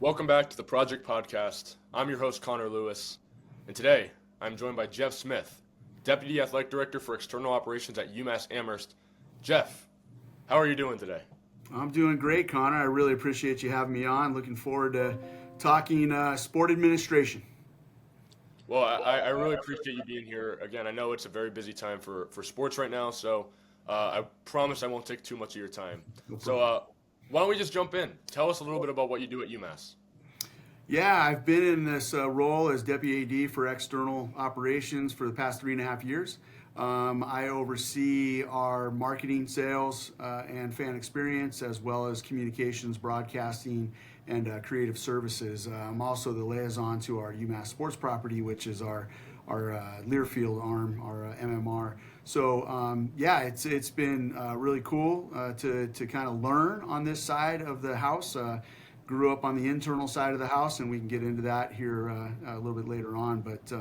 Welcome back to the Project Podcast. I'm your host, Connor Lewis, and today I'm joined by Jeff Smith, Deputy Athletic Director for External Operations at UMass Amherst. Jeff, how are you doing today? I'm doing great, Connor. I really appreciate you having me on. Looking forward to talking sport administration. Well, I really appreciate you being here. Again, I know it's a very busy time for sports right now, so I promise I won't take too much of your time. No So, problem. why don't we just jump in? Tell us a little bit about what you do at UMass. Yeah, I've been in this role as Deputy AD for External Operations for the past 3.5 years. I oversee our marketing, sales, and fan experience, as well as communications, broadcasting, and creative services. I'm also the liaison to our UMass sports property, which is our Learfield arm, our MMR. So yeah, it's been really cool to kind of learn on this side of the house. Grew up on the internal side of the house, and we can get into that here a little bit later on. But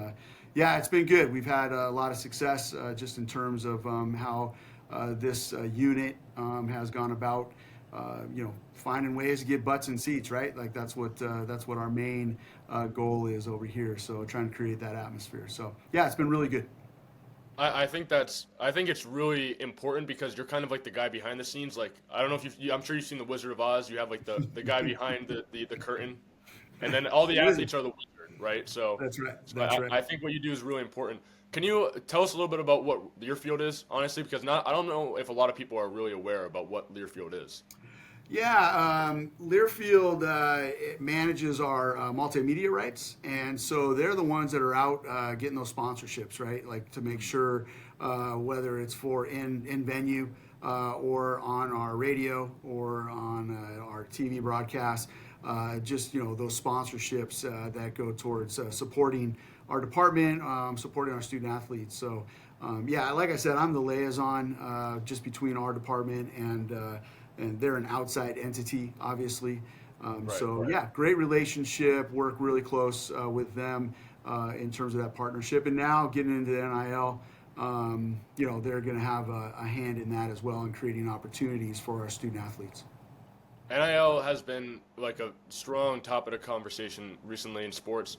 yeah, it's been good. We've had a lot of success just in terms of how this unit has gone about, finding ways to get butts in seats, right? Like that's what our main goal is over here. So trying to create that atmosphere. So yeah, it's been really good. I think it's really important because you're kind of like the guy behind the scenes. Like I don't know if I'm sure you've seen the Wizard of Oz. You have like the guy behind the curtain, and then all the Wizard. athletes are the wizard, right? So, That's right. so That's I right. think what you do is really important. Can you tell us a little bit about what Learfield is, honestly? Because I don't know if a lot of people are really aware about what Learfield is. Yeah, Learfield it manages our multimedia rights, and so they're the ones that are out getting those sponsorships, right? Like to make sure whether it's for in venue or on our radio or on our TV broadcast, just those sponsorships that go towards supporting our department, supporting our student athletes. So yeah, like I said, I'm the liaison just between our department and they're an outside entity, obviously. Right. So yeah, great relationship. Work really close with them in terms of that partnership. And now getting into the NIL, they're going to have a hand in that as well in creating opportunities for our student athletes. NIL has been like a strong topic of conversation recently in sports.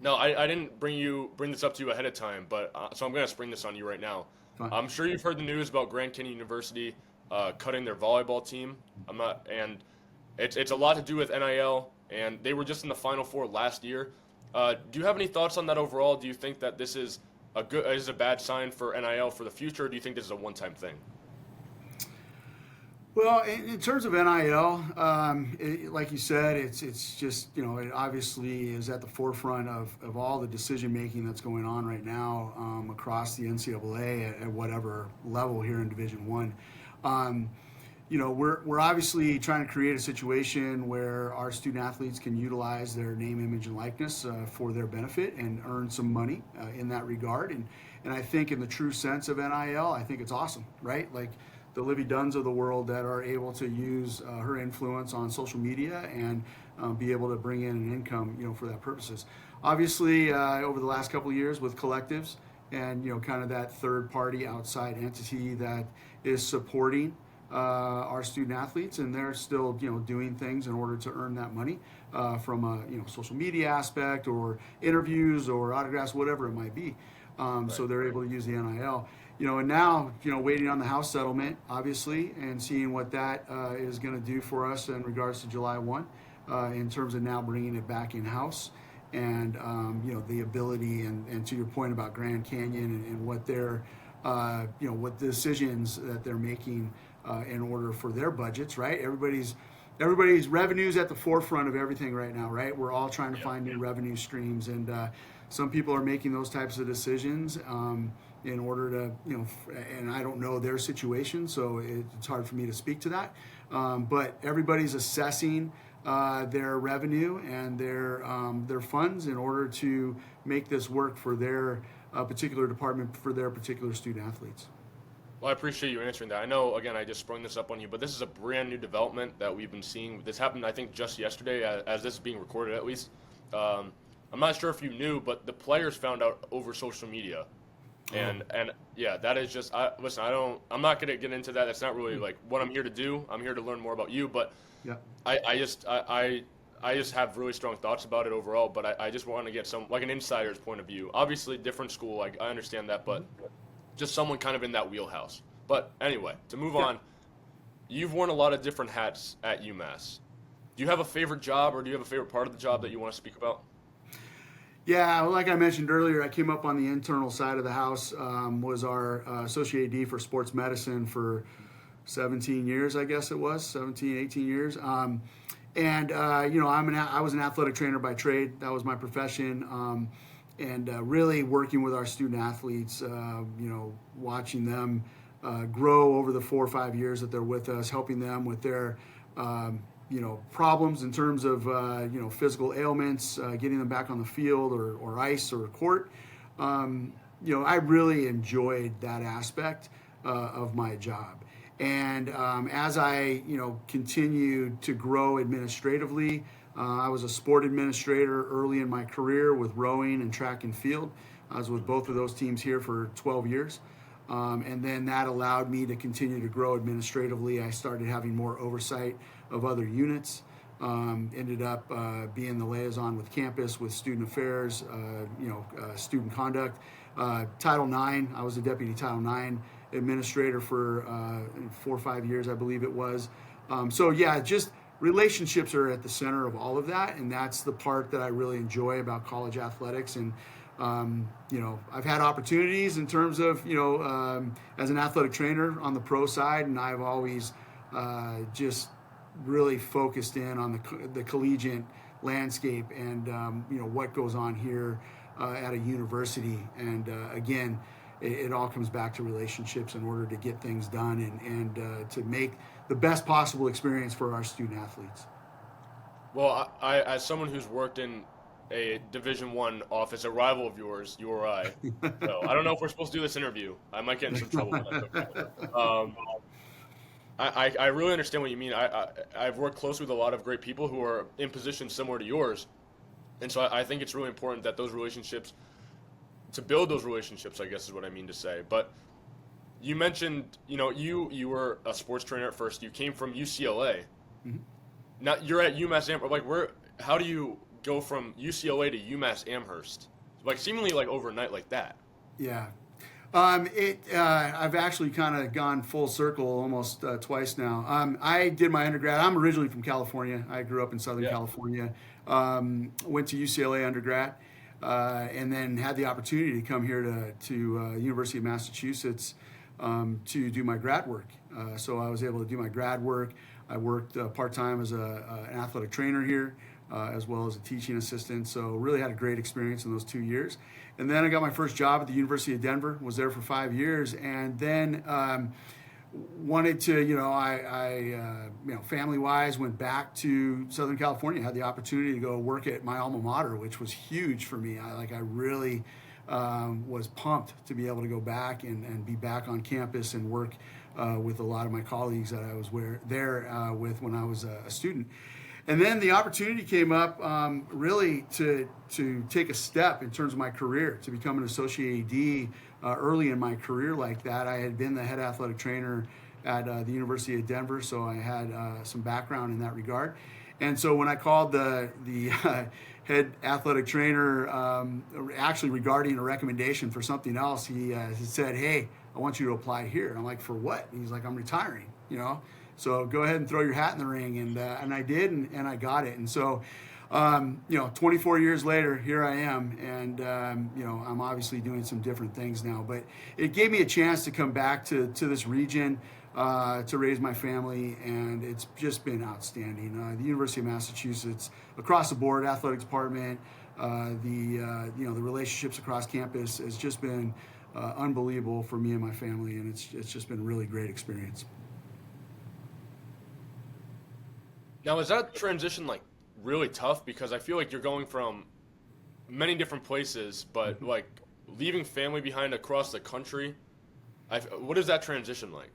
No, I didn't bring this up to you ahead of time, but so I'm going to spring this on you right now. Fine. I'm sure you've heard the news about Grand Canyon University cutting their volleyball team. And it's a lot to do with NIL, and they were just in the Final Four last year. Do you have any thoughts on that overall? Do you think that this is a bad sign for NIL for the future? Or do you think this is a one-time thing? Well, in terms of NIL, like you said, it's just it obviously is at the forefront of all the decision making that's going on right now across the NCAA at whatever level here in Division One. We're obviously trying to create a situation where our student athletes can utilize their name, image, and likeness for their benefit and earn some money in that regard. And I think in the true sense of NIL, I think it's awesome, right? Like the Livy Dunns of the world that are able to use her influence on social media and be able to bring in an income, for that purposes. Obviously, over the last couple of years with collectives and kind of that third party outside entity that is supporting our student athletes, and they're still doing things in order to earn that money from a social media aspect or interviews or autographs, whatever it might be. Right. So they're able to use the NIL. And now waiting on the House settlement, obviously, and seeing what that is going to do for us in regards to July 1 in terms of now bringing it back in house. And the ability and to your point about Grand Canyon and what they're what decisions that they're making in order for their budgets, right? Everybody's revenue's at the forefront of everything right now, right? We're all trying to find new revenue streams, and some people are making those types of decisions in order to and I don't know their situation, so it's hard for me to speak to that. But everybody's assessing their revenue and their funds in order to make this work for their particular department, for their particular student athletes. Well, I appreciate you answering that. I know, again, I just sprung this up on you, but this is a brand new development that we've been seeing. This happened, I think, just yesterday, as this is being recorded at least. I'm not sure if you knew, but the players found out over social media. And yeah, that is just listen. I'm not gonna get into that. That's not really like what I'm here to do. I'm here to learn more about you. But Yeah. I I just have really strong thoughts about it overall, but I just want to get some, like an insider's point of view. Obviously, different school, I understand that, but just someone kind of in that wheelhouse. But anyway, to move Yeah. on, you've worn a lot of different hats at UMass. Do you have a favorite job, or do you have a favorite part of the job that you want to speak about? Yeah, well, like I mentioned earlier, I came up on the internal side of the house, was our associate AD for sports medicine for 17 years, I guess it was, 17, 18 years. And, you know, I was an athletic trainer by trade. That was my profession. And really working with our student athletes, you know, watching them grow over the 4 or 5 years that they're with us, helping them with their you know, problems in terms of you know, physical ailments, getting them back on the field or ice or court. You know, I really enjoyed that aspect of my job. And as I, you know, continued to grow administratively, I was a sport administrator early in my career with rowing and track and field. I was with both of those teams here for 12 years. And then that allowed me to continue to grow administratively. I started having more oversight of other units. Ended up being the liaison with campus, with student affairs, you know, student conduct. Title IX, I was a deputy Title IX administrator for 4 or 5 years, I believe it was. So yeah, just relationships are at the center of all of that, and that's the part that I really enjoy about college athletics. And you know, I've had opportunities in terms of, you know, as an athletic trainer on the pro side, and I've always just really focused in on the collegiate landscape and, you know, what goes on here at a university. And again, it all comes back to relationships in order to get things done and to make the best possible experience for our student athletes. Well, I as someone who's worked in a Division I office, a rival of yours, URI. So I don't know if we're supposed to do this interview. I might get in some trouble. But that's okay. I really understand what you mean. I've worked closely with a lot of great people who are in positions similar to yours, and so I think it's really important that those relationships, to build those relationships, I guess is what I mean to say. But you mentioned, you know, you were a sports trainer at first. You came from UCLA. Mhm. Now you're at UMass Amherst. Like, where? How do you go from UCLA to UMass Amherst? Like, seemingly like overnight, like that. Yeah. I've actually kind of gone full circle almost twice now. I did my undergrad. I'm originally from California. I grew up in Southern Yeah. California. Went to UCLA undergrad, and then had the opportunity to come here to University of Massachusetts to do my grad work. So I was able to do my grad work. I worked part-time as an athletic trainer here, as well as a teaching assistant. So really had a great experience in those 2 years. And then I got my first job at the University of Denver, was there for 5 years, and then wanted to, you know, you know, family-wise, went back to Southern California, had the opportunity to go work at my alma mater, which was huge for me. I really was pumped to be able to go back and be back on campus and work with a lot of my colleagues that I was there with when I was a student. And then the opportunity came up really to take a step in terms of my career, to become an associate AD early in my career like that. I had been the head athletic trainer at the University of Denver, so I had some background in that regard. And so when I called the head athletic trainer, actually regarding a recommendation for something else, he said, "Hey, I want you to apply here." And I'm like, "For what?" And he's like, "I'm retiring, you know. So go ahead and throw your hat in the ring," and I did, and I got it. And so, you know, 24 years later, here I am, and you know, I'm obviously doing some different things now. But it gave me a chance to come back to this region to raise my family, and it's just been outstanding. The University of Massachusetts, across the board, athletic department, you know, the relationships across campus has just been unbelievable for me and my family, and it's just been a really great experience. Now, is that transition like really tough? Because I feel like you're going from many different places, but like leaving family behind across the country. What is that transition like?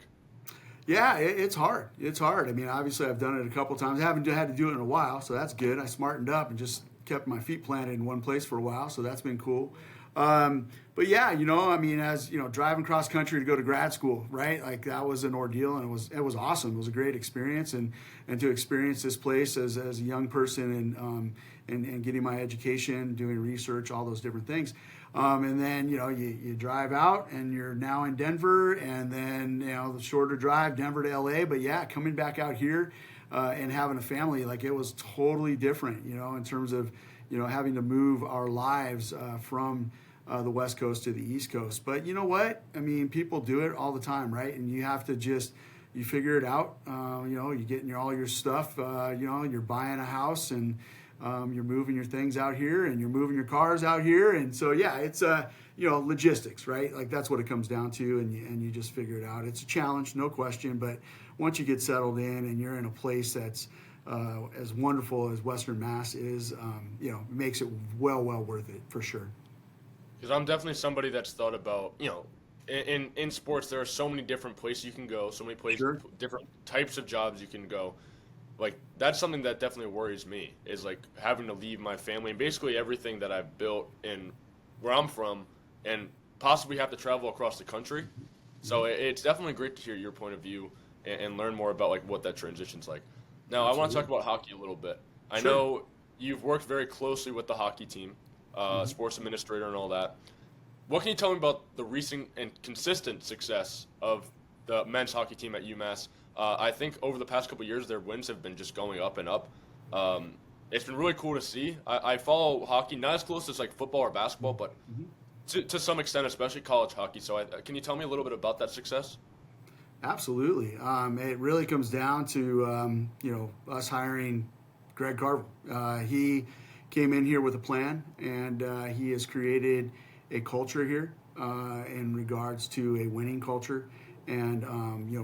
Yeah, it's hard. It's hard. I mean, obviously, I've done it a couple times. I haven't had to do it in a while, so that's good. I smartened up and just kept my feet planted in one place for a while, so that's been cool. But yeah, I mean, as driving cross country to go to grad school, right? Like that was an ordeal, and it was awesome. It was a great experience, and to experience this place as a young person, and getting my education, doing research, all those different things. And then you drive out, and you're now in Denver, and then the shorter drive, Denver to LA. But yeah, coming back out here and having a family, like it was totally different, in terms of having to move our lives from the West Coast to the East Coast. But you know what? I mean, people do it all the time, right? And you have to you figure it out. You're getting all your stuff. You're buying a house, and you're moving your things out here, and you're moving your cars out here. And so, yeah, it's logistics, right? Like that's what it comes down to, and you just figure it out. It's a challenge, no question. But once you get settled in, and you're in a place that's as wonderful as Western Mass is, makes it well worth it for sure. Because I'm definitely somebody that's thought about, in sports there are so many different places you can go, so many places, Sure. different types of jobs you can go. Like that's something that definitely worries me is like having to leave my family and basically everything that I've built in where I'm from, and possibly have to travel across the country. So it's definitely great to hear your point of view and learn more about like what that transition's like. Now I want to talk Absolutely. about hockey a little bit. I Sure. know you've worked very closely with the hockey team, Mhm. sports administrator, and all that. What can you tell me about the recent and consistent success of the men's hockey team at UMass? I think over the past couple of years, their wins have been just going up and up. Um, it's been really cool to see. I follow hockey not as close as like football or basketball, but Mhm. to some extent, especially college hockey. So, can you tell me a little bit about that success? Absolutely. It really comes down to us hiring Greg Carvel. He came in here with a plan, and he has created a culture here in regards to a winning culture, and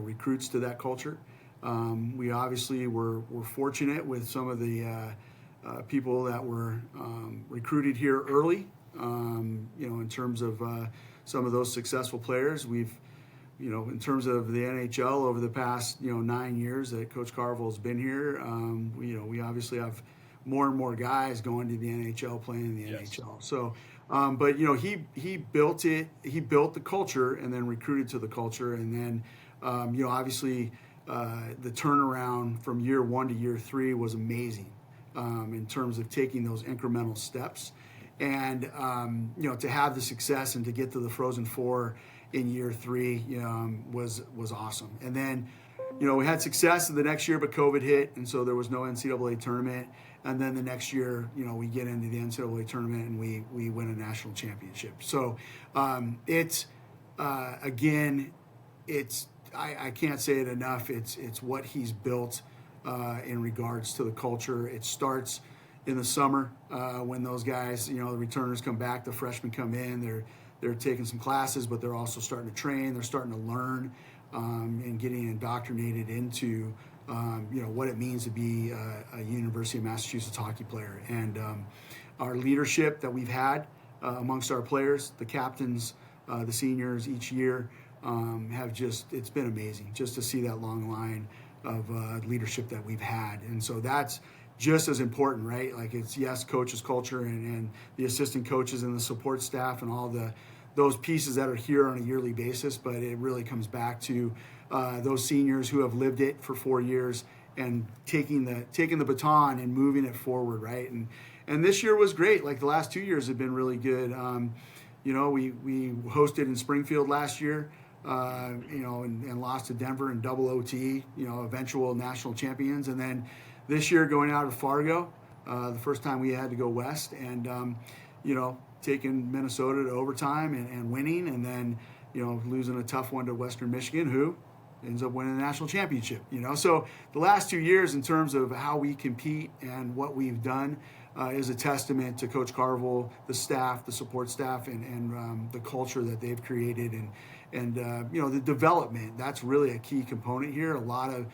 recruits to that culture. We obviously were fortunate with some of the people that were recruited here early. In terms of some of those successful players, in terms of the NHL over the past 9 years that Coach Carvel's been here, we obviously have more and more guys going to the NHL, playing in the Yes. NHL. So, but he built it. He built the culture and then recruited to the culture, and then obviously the turnaround from year one to year three was amazing in terms of taking those incremental steps, and to have the success and to get to the Frozen Four in year three was awesome. And then we had success the next year, but COVID hit, and so there was no NCAA tournament. And then the next year, we get into the NCAA tournament, and we win a national championship. So it's again, it's I can't say it enough. It's what he's built in regards to the culture. It starts in the summer when those guys, the returners come back, the freshmen come in. They're taking some classes, but they're also starting to train. They're starting to learn and getting indoctrinated into what it means to be a University of Massachusetts hockey player. And our leadership that we've had amongst our players, the captains, the seniors each year, it's been amazing just to see that long line of leadership that we've had. And so that's just as important, right? Like it's, yes, coaches culture, and the assistant coaches and the support staff and all those pieces that are here on a yearly basis, but it really comes back to those seniors who have lived it for 4 years and taking the baton and moving it forward, right? And this year was great. Like the last 2 years have been really good. We hosted in Springfield last year, and lost to Denver in double OT, eventual national champions. And then this year going out of Fargo, the first time we had to go west, and taking Minnesota to overtime and winning, and then losing a tough one to Western Michigan, who ends up winning the national championship. So the last 2 years, in terms of how we compete and what we've done, is a testament to Coach Carvel, the staff, the support staff, and the culture that they've created, and the development. That's really a key component here. A lot of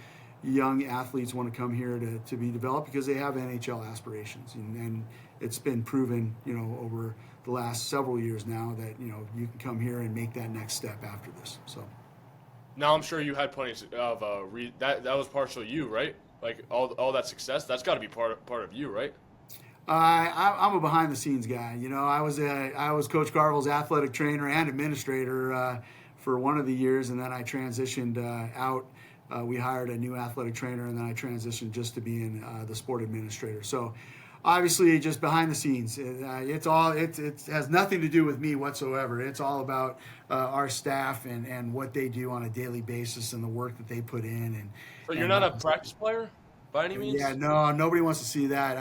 young athletes want to come here to be developed because they have NHL aspirations, and it's been proven over the last several years now that you can come here and make that next step after this. So Now I'm sure you had plenty of that. That was partially you, right? Like all that success. That's got to be part of you, right? I'm a behind the scenes guy. I was Coach Carville's athletic trainer and administrator for one of the years, and then I transitioned out. We hired a new athletic trainer, and then I transitioned just to being the sport administrator. So, obviously, just behind the scenes. It has nothing to do with me whatsoever. It's all about our staff and what they do on a daily basis and the work that they put in. So you're And not like a practice player by any yeah, means? no, nobody wants to see that.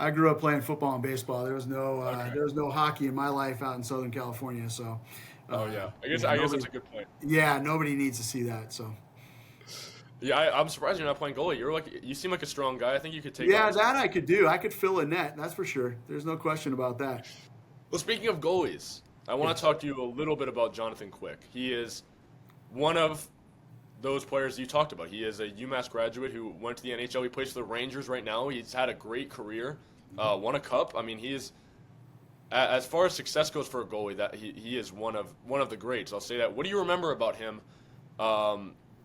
I grew up playing football and baseball. Okay. There was no hockey in my life out in Southern California. So, Oh yeah. yeah, I guess nobody. that's a good point. Yeah, nobody needs to see that. So, Yeah, I'm surprised you're not playing goalie. You seem like a strong guy. I think you could take on yeah, this. that I could do. I could fill a net. That's for sure. There's no question about that. Well, speaking of goalies, I want to Yes. talk to you a little bit about Jonathan Quick. He is one of those players you talked about. He is a UMass graduate who went to the NHL. He plays for the Rangers right now. He's had a great career, won a cup. I mean, he is as far as success goes for a goalie, that he is one of the greats. I'll say that. What do you remember about him,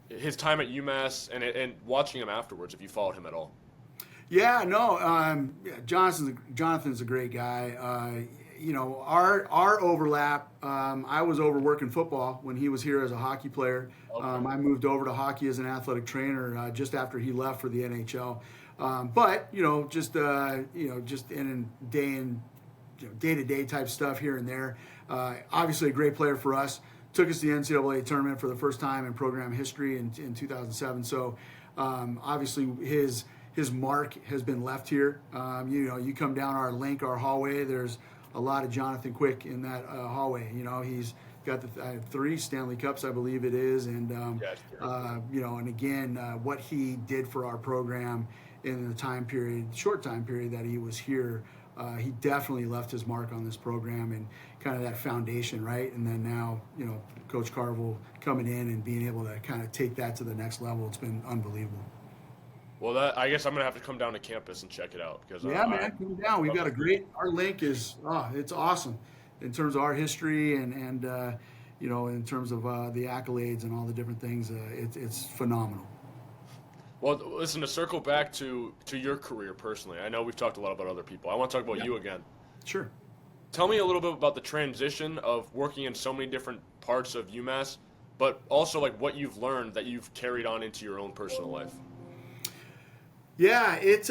his time at UMass, and watching him afterwards? If you followed him at all. Yeah, no, yeah, Jonathan's a great guy. Our overlap. I was overworking football when he was here as a hockey player. Okay. I moved over to hockey as an athletic trainer just after he left for the NHL. But just in day to day type stuff here and there. Obviously, a great player for us. Took us to the NCAA tournament for the first time in program history in 2007. So obviously his mark has been left here. You come down our hallway. There's a lot of Jonathan Quick in that hallway. He's got the 3 Stanley Cups, I believe it is, and Yeah, it's great. and again, what he did for our program in the short time period that he was here. He definitely left his mark on this program and kind of that foundation, right? And then now, Coach Carville coming in and being able to kind of take that to the next level. It's been unbelievable. Well, I guess I'm gonna have to come down to campus and check it out because Yeah, man, come down. We've got our link is, it's awesome in terms of our history and in terms of the accolades and all the different things. It's phenomenal. Well, listen, to circle back to your career personally, I know we've talked a lot about other people. I want to talk about Yeah, you again. sure. Tell me a little bit about the transition of working in so many different parts of UMass, but also like what you've learned that you've carried on into your own personal life. Yeah, it's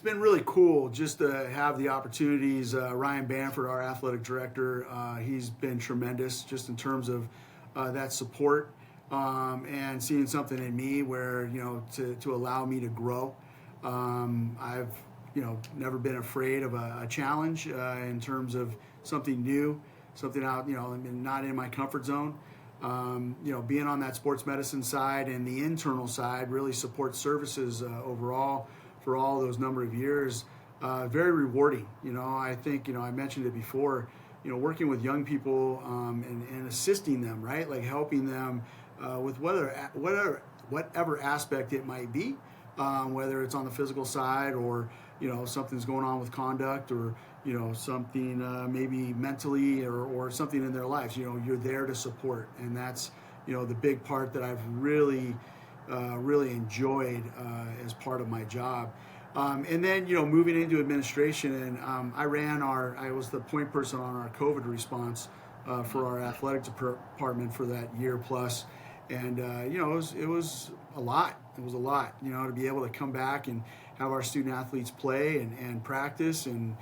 been really cool just to have the opportunities. Ryan Banford, our athletic director, he's been tremendous just in terms of that support and seeing something in me where to allow me to grow. I've never been afraid of a challenge in terms of something new, something out not in my comfort zone. Being on that sports medicine side and the internal side, really support services overall for all those number of years, very rewarding. I think, I mentioned it before, working with young people and assisting them, right? Like helping them with whatever aspect it might be, whether it's on the physical side or, something's going on with conduct or, something maybe mentally or something in their lives. You're there to support, and that's the big part that I've really enjoyed as part of my job. And then moving into administration, and I was the point person on our COVID response for our athletic department for that year plus, and it was a lot. It was a lot, to be able to come back and have our student athletes play and practice and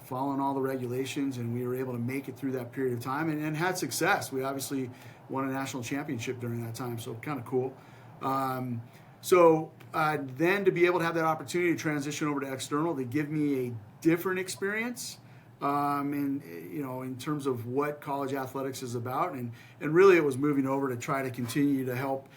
following all the regulations, and we were able to make it through that period of time and had success. We obviously won a national championship during that time, so kind of cool. Then to be able to have that opportunity to transition over to external, to give me a different experience, in terms of what college athletics is about, and really it was moving over to try to continue to help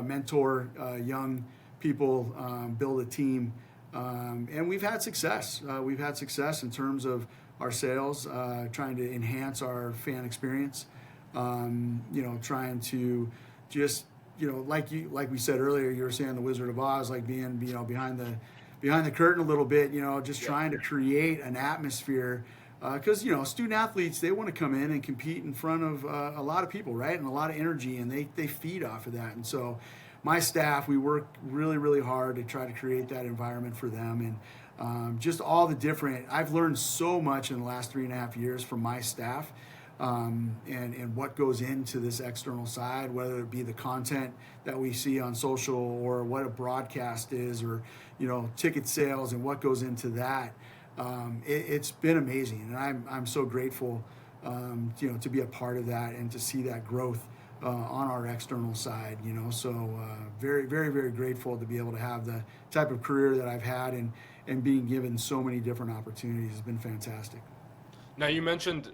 mentor young people, build a team. And we've had success. We've had success in terms of our sales, trying to enhance our fan experience. Trying to just like we said earlier, you were saying the Wizard of Oz, like being behind the curtain a little bit. Just Yeah. trying to create an atmosphere. Because student athletes, they want to come in and compete in front of a lot of people, right, and a lot of energy, and they feed off of that. And so my staff, we work really, really hard to try to create that environment for them. just all the different. I've learned so much in the last 3.5 years from my staff, and what goes into this external side, whether it be the content that we see on social or what a broadcast is, or ticket sales and what goes into that. It's been amazing, and I'm so grateful, to be a part of that and to see that growth on our external side. So very, very, very grateful to be able to have the type of career that I've had, and being given so many different opportunities has been fantastic. Now, you mentioned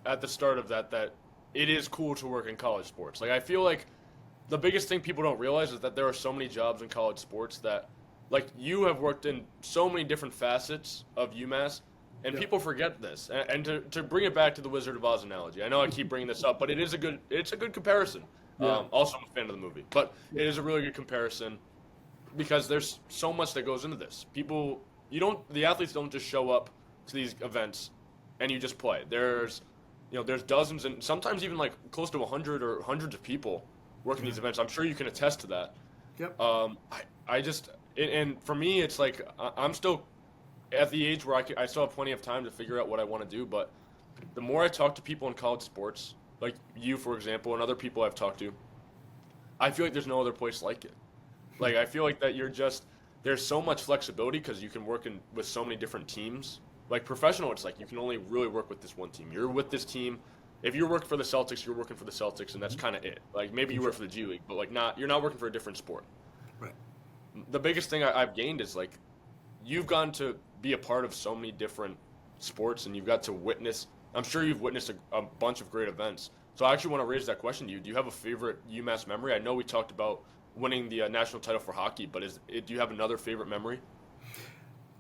at the start of that it is cool to work in college sports. Like, I feel like the biggest thing people don't realize is that there are so many jobs in college sports that, like, you have worked in so many different facets of UMass, and Yep. people forget this. And to bring it back to the Wizard of Oz analogy, I know I keep bringing this up, but it's a good comparison. Yeah. Also, I'm a fan of the movie, but it is a really good comparison because there's so much that goes into this. The athletes don't just show up to these events and you just play. There's dozens and sometimes even like close to 100 or hundreds of people working these events. I'm sure you can attest to that. Yep. And for me, it's like I'm still at the age where I still have plenty of time to figure out what I want to do. But the more I talk to people in college sports, like you, for example, and other people I've talked to, I feel like there's no other place like it. Like, I feel like that there's so much flexibility because you can work with so many different teams. Like, professional, it's like you can only really work with this one team. You're with this team. If you're working for the Celtics, you're working for the Celtics, and that's kind of it. Like, maybe you work for the G League, but like you're not working for a different sport. Right. The biggest thing I've gained is, like, you've gotten to be a part of so many different sports, and you've got to witness. I'm sure you've witnessed a bunch of great events. So I actually want to raise that question to you. Do you have a favorite UMass memory? I know we talked about winning the national title for hockey, but do you have another favorite memory?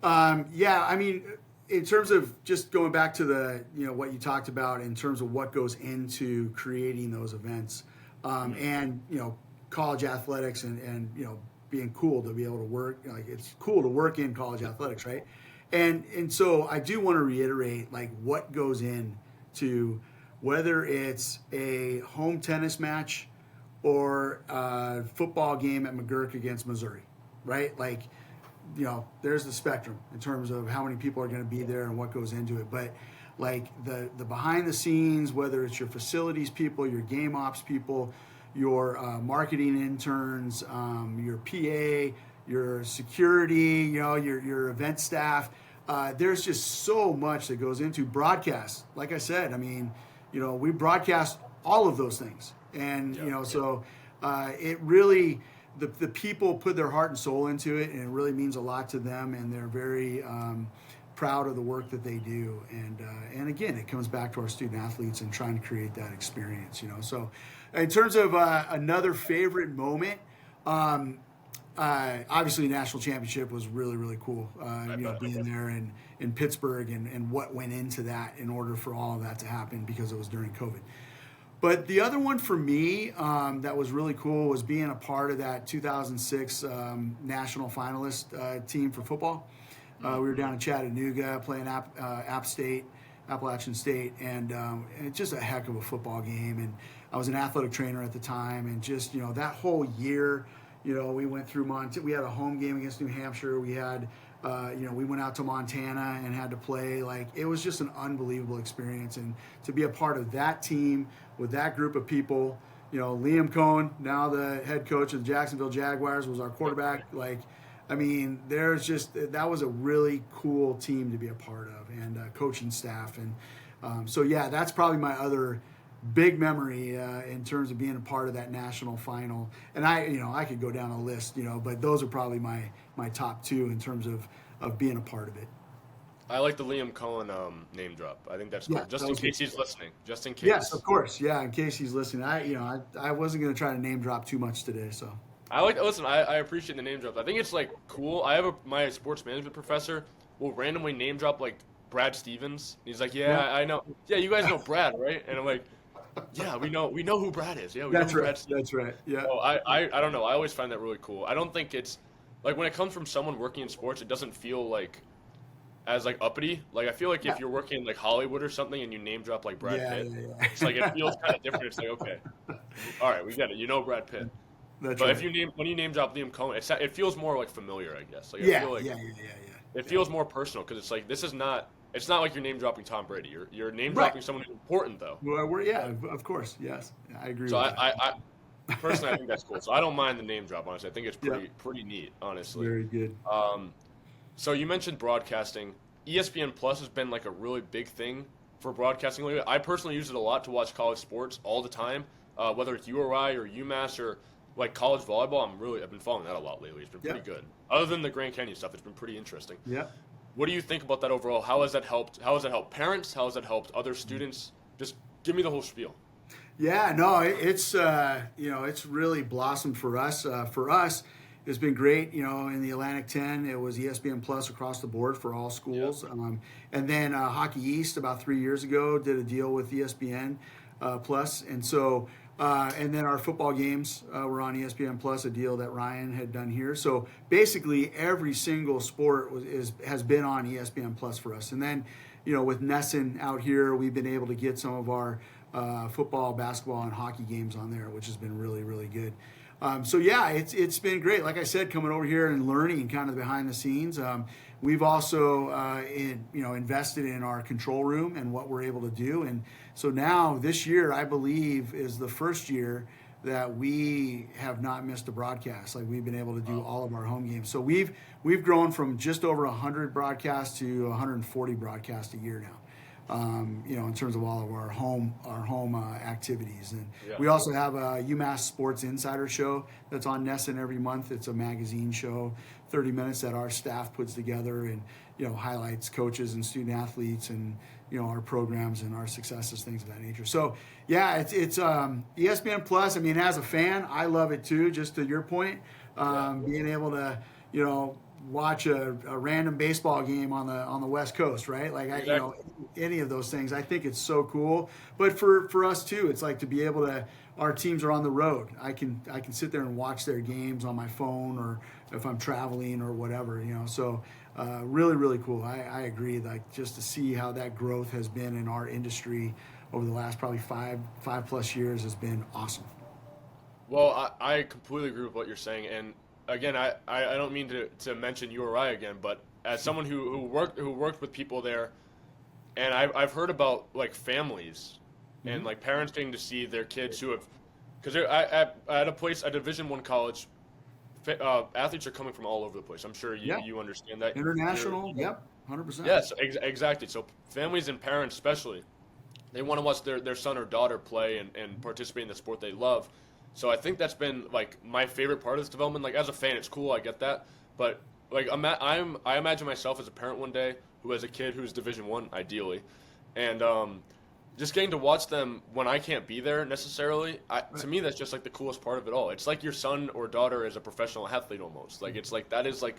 Yeah, I mean, in terms of just going back to the what you talked about in terms of what goes into creating those events, and college athletics, and being cool to be able to work, like, it's cool to work in college athletics, right? And so I do want to reiterate, like, what goes in to whether it's a home tennis match or a football game at McGurk against Missouri, right? Like, there's the spectrum in terms of how many people are going to be there and what goes into it. But, like, the behind the scenes, whether it's your facilities people, your game ops people, your marketing interns, your PA, your security, your event staff, there's just so much that goes into broadcast. Like I said, I mean, we broadcast all of those things. And, so it really, the people put their heart and soul into it, and it really means a lot to them, and they're very proud of the work that they do. And again, it comes back to our student athletes and trying to create that experience, So in terms of another favorite moment, obviously national championship was really, really cool, being there in Pittsburgh, and what went into that in order for all of that to happen, because it was during COVID. But the other one for me that was really cool was being a part of that 2006 national finalist team for football. We were down in Chattanooga playing Appalachian State, and it's just a heck of a football game. And I was an athletic trainer at the time, and just that whole year, we went through we had a home game against New Hampshire. We had we went out to Montana and had to play. Like, it was just an unbelievable experience, and to be a part of that team with that group of people. Liam Cohen, now the head coach of the Jacksonville Jaguars, was our quarterback. Like, I mean, that was a really cool team to be a part of, and coaching staff. And so, yeah, that's probably my other big memory in terms of being a part of that national final. And I could go down a list, but those are probably my top two in terms of being a part of it. I like the Liam Cohen name drop. I think that's cool. Yeah, Just in case he's listening. Just in case. Yes, of course. Yeah, in case he's listening. I wasn't going to try to name drop too much today, so. I appreciate the name drops. I think it's, like, cool. My sports management professor will randomly name drop, like, Brad Stevens. He's like, yeah, I know. Yeah, you guys know Brad, right? And I'm like, yeah, we know who Brad is. Yeah, we know who Brad Stevens. That's right. Yeah. So I don't know. I always find that really cool. I don't think it's, like, when it comes from someone working in sports, it doesn't feel like as, like, uppity. Like, I feel like if you're working in, like, Hollywood or something and you name drop, like, Brad Pitt, it's like, it feels kind of different. It's like, okay, all right, we get it. Brad Pitt. That's but right. When you name drop Liam Cohen, it feels more, like, familiar, I guess. Like, I feel like it feels more personal because it's like it's not like you're name dropping Tom Brady. You're name Right. dropping someone who's important though. Well, yeah, of course. Yes. I agree So with I personally, I think that's cool. So I don't mind the name drop. Honestly, I think it's that. pretty neat. Honestly. Very good. Um, so you mentioned broadcasting. ESPN Plus has been like a really big thing for broadcasting lately. I personally use it a lot to watch college sports all the time, whether it's URI or UMass or like college volleyball. I've been following that a lot lately. It's been pretty good. Other than the Grand Canyon stuff, it's been pretty interesting. Yeah. What do you think about that overall? How has that helped? How has that helped parents? How has that helped other students? Just give me the whole spiel. Yeah, no, it's it's really blossomed for us. For us, it's been great. In the Atlantic 10, it was ESPN Plus across the board for all schools. Yep. And then Hockey East about 3 years ago did a deal with ESPN Plus, and so and then our football games were on ESPN Plus, a deal that Ryan had done here. So basically, every single sport has been on ESPN Plus for us. And then, with Nesson out here, we've been able to get some of our football, basketball, and hockey games on there, which has been really, really good. So yeah, it's been great. Like I said, coming over here and learning kind of behind the scenes. We've also invested in our control room and what we're able to do. And so now this year, I believe, is the first year that we have not missed a broadcast. Like we've been able to do all of our home games. So we've grown from just over 100 broadcasts to 140 broadcasts a year now. In terms of all of our home activities. And we also have a UMass Sports Insider show that's on Nesson every month. It's a magazine show, 30 minutes that our staff puts together and, highlights coaches and student athletes and, our programs and our successes, things of that nature. So, yeah, it's ESPN Plus. I mean, as a fan, I love it too, just to your point, being able to, watch a random baseball game on the West Coast, right? Like any of those things. I think it's so cool. But for us too, it's like to be able to. Our teams are on the road. I can sit there and watch their games on my phone or if I'm traveling or whatever. So really really cool. I agree. Like just to see how that growth has been in our industry over the last probably five plus years has been awesome. Well, I completely agree with what you're saying, and again, I don't mean to mention URI again, but as someone who worked with people there, and I've heard about like families and like parents getting to see their kids who have, because at a Division I college, athletes are coming from all over the place. I'm sure you understand that. International, yep, 100%. Yes, exactly. So families and parents especially, they want to watch their son or daughter play and participate in the sport they love. So I think that's been like my favorite part of this development. Like as a fan, it's cool, I get that, but like I imagine myself as a parent one day who has a kid who's Division I, ideally, and just getting to watch them when I can't be there necessarily. To me, that's just like the coolest part of it all. It's like your son or daughter is a professional athlete almost. Like it's like that is like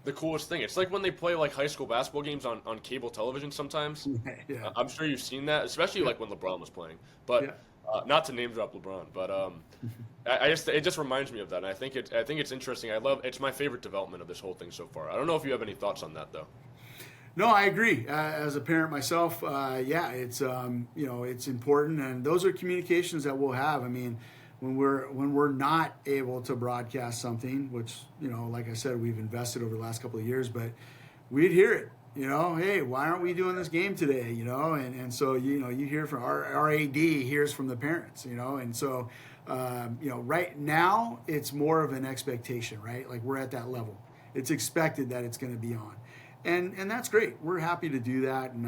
the coolest thing. It's like when they play like high school basketball games on cable television sometimes. Yeah. I'm sure you've seen that, especially like when LeBron was playing, but. Not to name drop LeBron, but it just reminds me of that, and I think it's interesting. It's my favorite development of this whole thing so far. I don't know if you have any thoughts on that though. No, I agree. As a parent myself, it's it's important, and those are communications that we'll have. I mean, when we're not able to broadcast something, which like I said, we've invested over the last couple of years, but we'd hear it. Hey, why aren't we doing this game today? And so you hear from our AD hears from the parents. And so right now it's more of an expectation, right? Like we're at that level. It's expected that it's going to be on, and that's great. We're happy to do that, and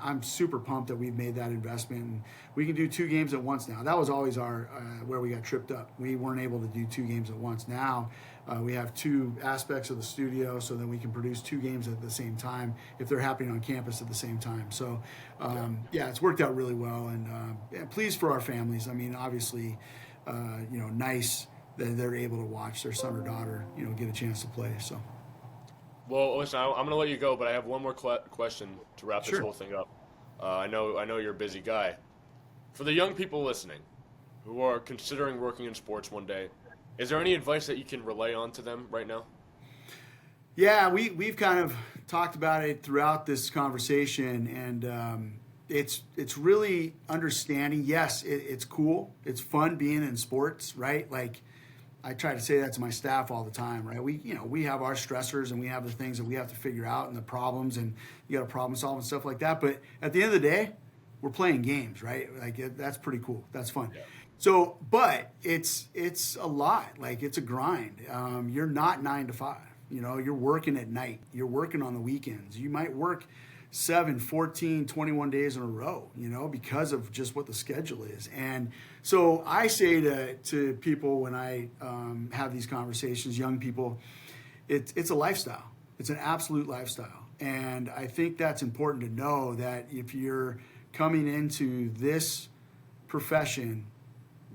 I'm super pumped that we've made that investment. And we can do 2 games at once now. That was always our where we got tripped up. We weren't able to do 2 games at once. Now we have 2 aspects of the studio, so then we can produce 2 games at the same time if they're happening on campus at the same time. So it's worked out really well, and pleased for our families. I mean, obviously, nice that they're able to watch their son or daughter, get a chance to play. So. Well, listen, I'm going to let you go, but I have one more question to wrap this whole thing up. I know you're a busy guy. For the young people listening who are considering working in sports one day, is there any advice that you can relay on to them right now? Yeah, we've kind of talked about it throughout this conversation, and it's really understanding. Yes, it's cool. It's fun being in sports, right? Like I try to say that to my staff all the time, right? We have our stressors and we have the things that we have to figure out and the problems, and you got to problem solve and stuff like that. But at the end of the day, we're playing games, right? Like that's pretty cool. That's fun. Yeah. So, but it's a lot. Like it's a grind. You're not 9 to 5. You're working at night. You're working on the weekends. You might work 7, 14, 21 days in a row, because of just what the schedule is. And so I say to people when I have these conversations, young people, it's a lifestyle. It's an absolute lifestyle. And I think that's important to know, that if you're coming into this profession,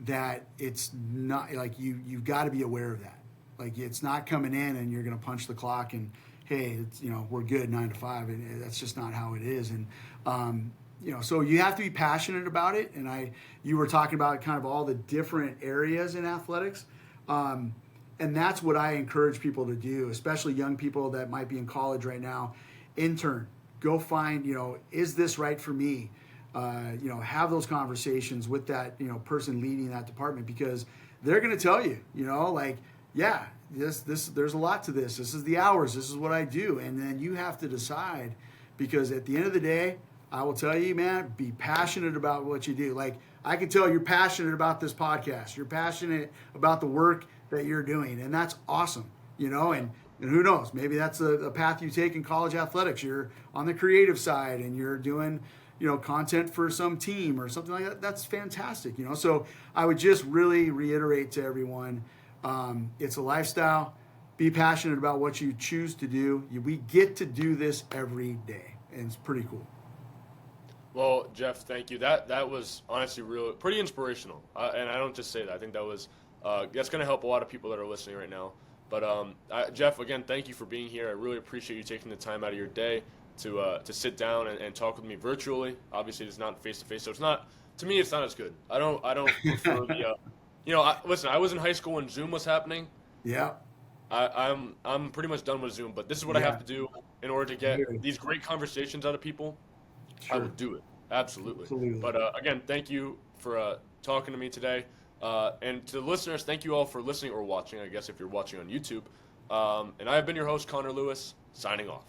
that it's not like you've got to be aware of that. Like it's not coming in and you're going to punch the clock and, hey, we're good 9 to 5, and that's just not how it is. And so you have to be passionate about it. And you were talking about kind of all the different areas in athletics, and that's what I encourage people to do, especially young people that might be in college right now. Intern, go find, is this right for me? Have those conversations with that person leading that department, because they're going to tell you, yeah, there's a lot to this. This is the hours. This is what I do. And then you have to decide, because at the end of the day, I will tell you, man, be passionate about what you do. Like I can tell you're passionate about this podcast. You're passionate about the work that you're doing. And that's awesome, and who knows, maybe that's a path you take in college athletics. You're on the creative side and you're doing, content for some team or something like that. That's fantastic, So I would just really reiterate to everyone, it's a lifestyle. Be passionate about what you choose to do. We get to do this every day, and it's pretty cool. Well, Jeff, thank you. That was honestly pretty inspirational, and I don't just say that. I think that's going to help a lot of people that are listening right now. But Jeff, again, thank you for being here. I really appreciate you taking the time out of your day to sit down and talk with me virtually. Obviously, it's not face to face, so it's not, to me, it's not as good. I don't prefer the. Listen, I was in high school when Zoom was happening. Yeah. I'm pretty much done with Zoom, but this is what I have to do in order to get these great conversations out of people. Sure. I will do it. Absolutely. But again, thank you for talking to me today. And to the listeners, thank you all for listening or watching, I guess, if you're watching on YouTube. And I have been your host, Connor Lewis, signing off.